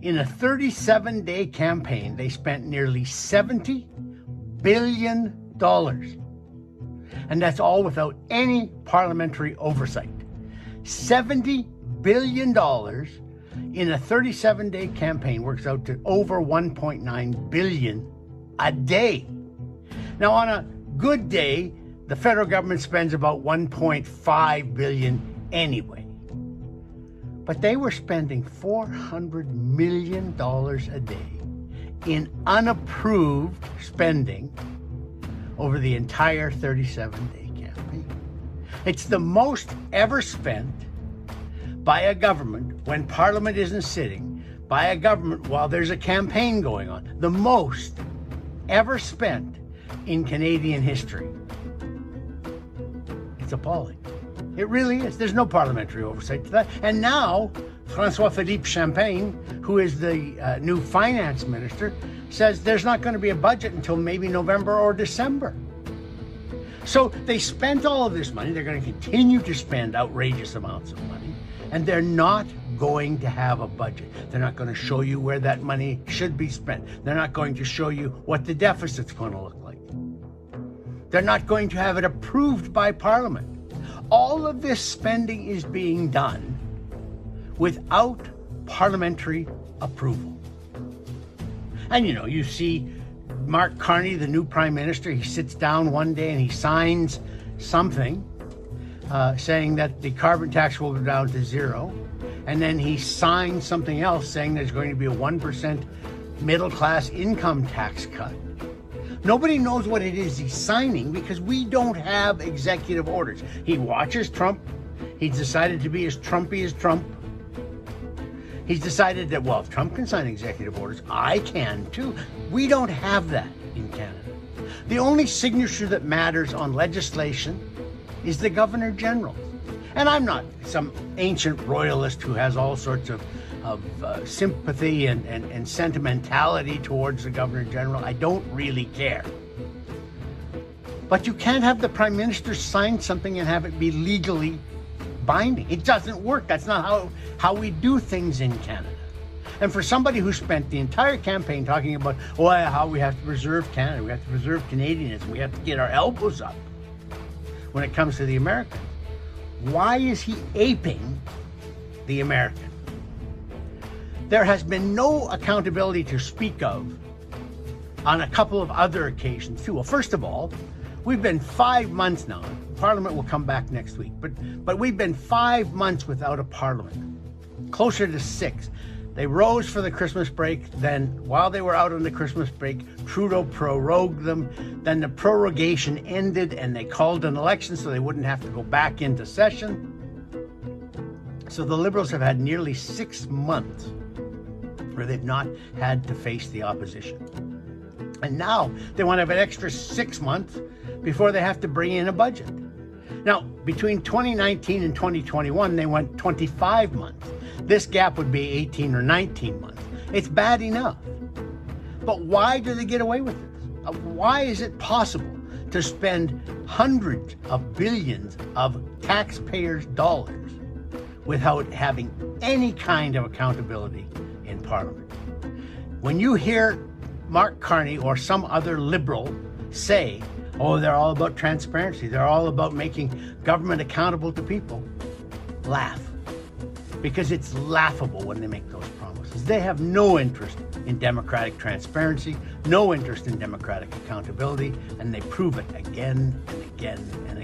In a 37-day campaign, they spent nearly $70 billion. And that's all without any parliamentary oversight. $70 billion in a 37-day campaign works out to over $1.9 billion a day. Now, on a good day, the federal government spends about $1.5 billion anyway. But they were spending $400 million a day in unapproved spending over the entire 37-day campaign. It's the most ever spent by a government when Parliament isn't sitting, by a government while there's a campaign going on. The most ever spent in Canadian history. It's appalling. It really is. There's no parliamentary oversight to that. And now, François-Philippe Champagne, who is the new finance minister, says there's not going to be a budget until maybe November or December. So they spent all of this money. They're going to continue to spend outrageous amounts of money, and they're not going to have a budget. They're not going to show you where that money should be spent. They're not going to show you what the deficit's going to look like. They're not going to have it approved by Parliament. All of this spending is being done without parliamentary approval. And you see Mark Carney, the new prime minister, he sits down one day and he signs something saying that the carbon tax will go down to zero. And then he signs something else saying there's going to be a 1% middle class income tax cut. Nobody knows what it is he's signing because we don't have executive orders. He watches Trump. He's decided to be as Trumpy as Trump. He's decided that, well, if Trump can sign executive orders, I can too. We don't have that in Canada. The only signature that matters on legislation is the Governor General. And I'm not some ancient royalist who has all sorts of sympathy and sentimentality towards the Governor General. I don't really care. But you can't have the Prime Minister sign something and have it be legally binding. It doesn't work. That's not how we do things in Canada. And for somebody who spent the entire campaign talking about how we have to preserve Canada, we have to preserve Canadianism, we have to get our elbows up when it comes to the Americans, why is he aping the American? There has been no accountability to speak of on a couple of other occasions too. Well, first of all, we've been 5 months now. Parliament will come back next week, but we've been 5 months without a parliament, closer to 6. They rose for the Christmas break. Then while they were out on the Christmas break, Trudeau prorogued them. Then the prorogation ended and they called an election so they wouldn't have to go back into session. So the Liberals have had nearly 6 months where they've not had to face the opposition. And now they want to have an extra 6 months before they have to bring in a budget. Now, between 2019 and 2021, they went 25 months. This gap would be 18 or 19 months. It's bad enough. But why do they get away with this? Why is it possible to spend hundreds of billions of taxpayers' dollars without having any kind of accountability in Parliament? When you hear Mark Carney or some other Liberal say, they're all about transparency, they're all about making government accountable to people, laugh. Because it's laughable when they make those promises. They have no interest in democratic transparency, no interest in democratic accountability, and they prove it again and again and